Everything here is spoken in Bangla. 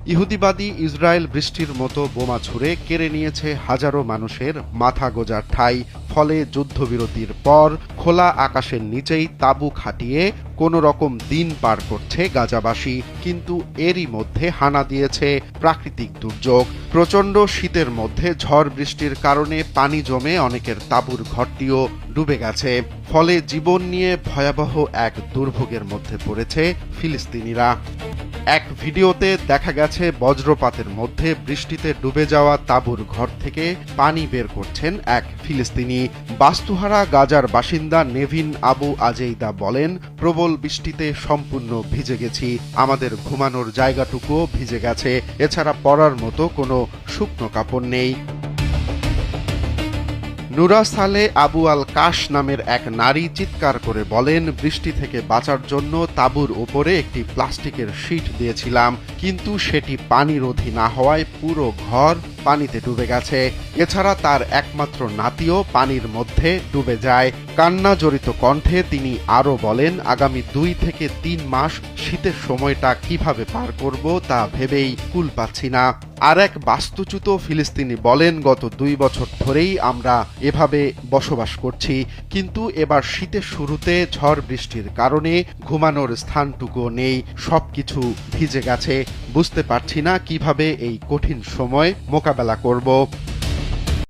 ইহুদিবাদী ইসরায়েল বৃষ্টির মতো বোমা ছুড়ে কেড়ে নিয়েছে হাজারো মানুষের মাথা গোঁজার ঠাঁই। ফলে যুদ্ধবিরতির পর খোলা আকাশের নিচেই তাঁবু খাটিয়ে কোনো রকম দিন পার করছে গাজাবাসী। কিন্তু এরই মধ্যে হানা দিয়েছে প্রাকৃতিক দুর্যোগ। প্রচণ্ড শীতের মধ্যে ঝড় বৃষ্টির কারণে পানি জমে অনেকের তাঁবুর ঘরটিও ডুবে গেছে। ফলে জীবন নিয়ে ভয়াবহ এক দুর্ভোগের মধ্যে পড়েছে ফিলিস্তিনিরা। এক ভিডিওতে দেখা গেছে বজ্রপাতের মধ্যে বৃষ্টিতে ডুবে যাওয়া তাঁবুর ঘর থেকে পানি বের করছেন এক ফিলিস্তিনি। বাস্তুহারা গাজার বাসিন্দা নেভিন আবু আজেইদা বলেন, প্রবল বৃষ্টিতে সম্পূর্ণ ভিজে গেছি, আমাদের ঘুমানোর জায়গাটুকুও ভিজে গেছে, এছাড়া পরার মতো কোনো শুকনো কাপড় নেই। নুরা সালে আবু আল কাশ নামের এক নারী চিৎকার করে বলেন, বৃষ্টি থেকে বাঁচার জন্য তাঁবুর ওপরে একটি প্লাস্টিকের শীট দিয়েছিলাম, কিন্তু সেটি পানিরোধী না হওয়ায় পুরো ঘর পানিতে ডুবে গেছে। এছাড়া তার একমাত্র নাতিও পানির মধ্যে ডুবে যায়। কান্না জড়িত কণ্ঠে তিনি আরও বলেন, আগামী 2 থেকে 3 মাস শীতের সময়টা কিভাবে পার করব তা ভেবেই কুল পাচ্ছি না। আর এক বাস্তুচ্যুত ফিলিস্তিনি বলেন, গত 2 বছর ধরেই আমরা এভাবে বসবাস করছি, কিন্তু এবার শীতের শুরুতে ঝড় বৃষ্টির কারণে ঘুমানোর স্থানটুকুও নেই, সবকিছু ভিজে গেছে, বুঝতে পারছি না কিভাবে এই কঠিন সময় মোকাবেলা করব।